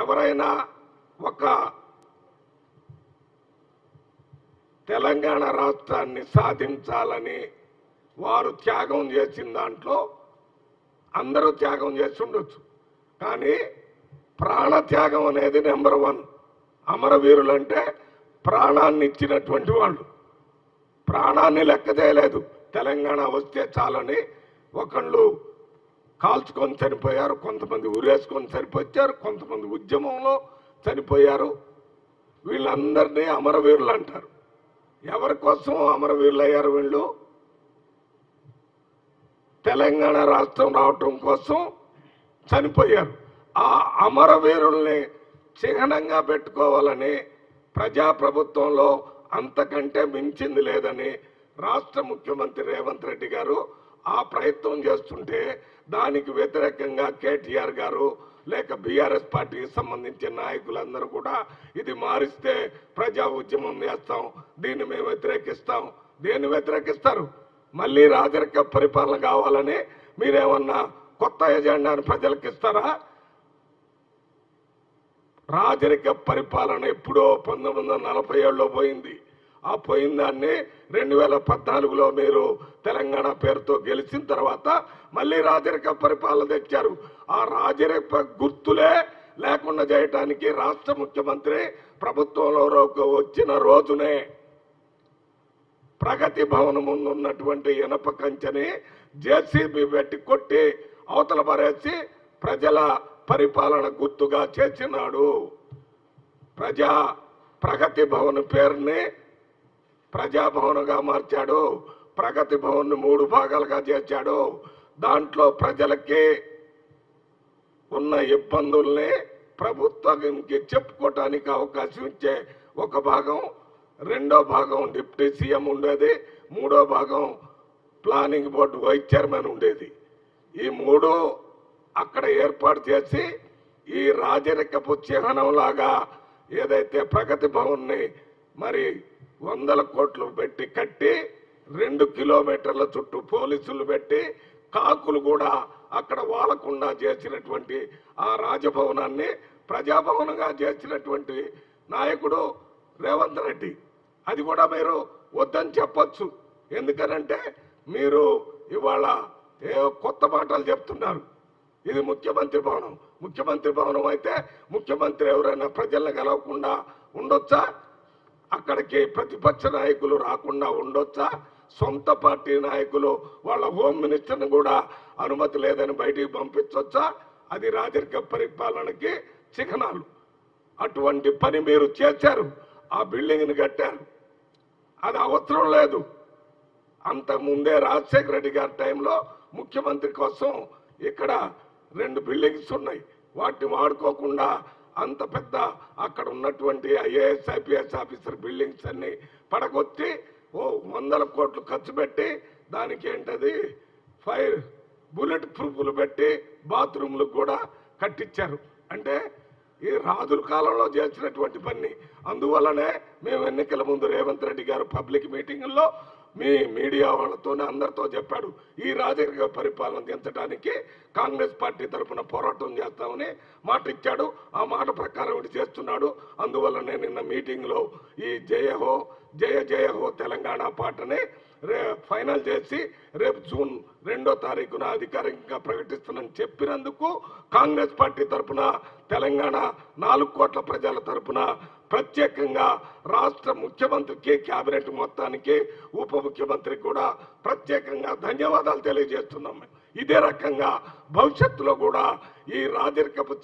ఎవరైనా ఒక తెలంగాణ రాష్ట్రాన్ని సాధించాలని వారు త్యాగం చేసిన దాంట్లో అందరూ త్యాగం చేసి ఉండొచ్చు, కానీ ప్రాణత్యాగం అనేది నెంబర్ 1. అమరవీరులు అంటే ప్రాణాన్ని ఇచ్చినటువంటి వాళ్ళు. ప్రాణాన్ని లెక్క చేయలేదు. తెలంగాణ వస్తే చాలని ఒకళ్ళు కాల్చుకొని చనిపోయారు, కొంతమంది ఉరేసుకొని చనిపోయారు, కొంతమంది ఉద్యమంలో చనిపోయారు. వీళ్ళందరినీ అమరవీరులు అంటారు. ఎవరి కోసం అమరవీరులు అయ్యారు వీళ్ళు? తెలంగాణ రాష్ట్రం రావటం కోసం చనిపోయారు. ఆ అమరవీరుల్ని చిహ్నంగా పెట్టుకోవాలని ప్రజాప్రభుత్వంలో అంతకంటే మించింది లేదని రాష్ట్ర ముఖ్యమంత్రి రేవంత్ రెడ్డి గారు ఆ ప్రయత్నం చేస్తుంటే దానికి వ్యతిరేకంగా కేటీఆర్ గారు లేక బీఆర్ఎస్ పార్టీకి సంబంధించిన నాయకులందరూ కూడా ఇది మారిస్తే ప్రజా ఉద్యమం చేస్తాం, దీన్ని మేము వ్యతిరేకిస్తాం. దేన్ని వ్యతిరేకిస్తారు? మళ్ళీ రాజరిక పరిపాలన కావాలని మీరేమన్నా కొత్త ఎజెండాను ప్రజలకు ఇస్తారా? రాజరిక పరిపాలన ఎప్పుడో 1947లో పోయింది. ఆ పోయిన దాన్ని 2014లో మీరు తెలంగాణ పేరుతో గెలిచిన తర్వాత మళ్ళీ రాజరిక పరిపాలన తెచ్చారు. ఆ రాజరిక గుర్తులే లేకుండా చేయటానికి రాష్ట్ర ముఖ్యమంత్రి ప్రభుత్వంలో వచ్చిన రోజునే ప్రగతి భవన్ ముందు ఉన్నటువంటి ఇనప కంచెని జేసీబీ పెట్టి కొట్టి అవతల పరేసి ప్రజల పరిపాలన గుర్తుగా చేసినాడు. ప్రగతి భవన్ పేరుని ప్రజాభవన్గా మార్చాడు. ప్రగతి భవన్ 3 భాగాలుగా చేశాడు. దాంట్లో ప్రజలకి ఉన్న ఇబ్బందుల్ని ప్రభుత్వానికి చెప్పుకోవటానికి అవకాశం ఇచ్చే ఒక భాగం, 2వ భాగం డిప్యూటీ సీఎం ఉండేది, 3వ భాగం ప్లానింగ్ బోర్డు వైస్ చైర్మన్ ఉండేది. ఈ 3 అక్కడ ఏర్పాటు చేసి ఈ రాజరికపు చిహ్నంలాగా ఏదైతే ప్రగతి భవన్ని మరి 100 కోట్లు పెట్టి కట్టి 2 కిలోమీటర్ల చుట్టూ పోలీసులు పెట్టి కాకులు కూడా అక్కడ వాలకుండా చేసినటువంటి ఆ రాజభవనాన్ని ప్రజాభవనంగా చేసినటువంటి నాయకుడు రేవంత్ రెడ్డి. అది కూడా మీరు వద్దని చెప్పొచ్చు. ఎందుకనంటే మీరు ఇవాళ కొత్త మాటలు చెప్తున్నారు. ఇది ముఖ్యమంత్రి భవనం. ముఖ్యమంత్రి భవనం అయితే ముఖ్యమంత్రి ఎవరైనా ప్రజల్ని కలవకుండా ఉండొచ్చా? అక్కడికి ప్రతిపక్ష నాయకులు రాకుండా ఉండొచ్చా? సొంత పార్టీ నాయకులు వాళ్ళ హోమ్ మినిస్టర్ని కూడా అనుమతి లేదని బయటికి పంపించవచ్చా? అది రాజరిక పరిపాలనకి చిహ్నాలు. అటువంటి పని మీరు చేశారు. ఆ బిల్డింగ్ని కట్టారు. అది అవసరం లేదు. అంతకుముందే రాజశేఖర రెడ్డి గారి టైంలో ముఖ్యమంత్రి కోసం ఇక్కడ 2 బిల్డింగ్స్ ఉన్నాయి. వాటిని వాడుకోకుండా అంత పెద్ద అక్కడ ఉన్నటువంటి ఐఏఎస్ ఐపీఎస్ ఆఫీసర్ బిల్డింగ్స్ అన్ని పడగొట్టి 100 కోట్లు ఖర్చు పెట్టి దానికి ఏంటది బుల్లెట్ ప్రూఫ్లు పెట్టి బాత్రూమ్లు కూడా కట్టించారు. అంటే ఈ రాజుల కాలంలో చేసినటువంటి పని. అందువల్లనే మేము ఎన్నికల ముందు రేవంత్ రెడ్డి గారు పబ్లిక్ మీటింగుల్లో మీ మీడియా వాళ్ళతోనే అందరితో చెప్పాడు, ఈ రాజకీయ పరిపాలన దించడానికి కాంగ్రెస్ పార్టీ తరఫున పోరాటం చేస్తామని మాట ఇచ్చాడు. ఆ మాట ప్రకారం ఇది చేస్తున్నాడు. అందువల్లనే నిన్న మీటింగ్లో ఈ జయ జయ హో తెలంగాణ పాటని ఫైనల్ చేసి రేపు జూన్ 2వ తారీఖున అధికారికంగా ప్రకటిస్తానని చెప్పినందుకు కాంగ్రెస్ పార్టీ తరఫున తెలంగాణ 4 కోట్ల ప్రజల తరఫున ప్రత్యేకంగా రాష్ట్ర ముఖ్యమంత్రికి, కేబినెట్ మొత్తానికి, ఉప ముఖ్యమంత్రికి కూడా ప్రత్యేకంగా ధన్యవాదాలు తెలియజేస్తున్నాం. ఇదే రకంగా భవిష్యత్తులో కూడా ఈ రాజరికపు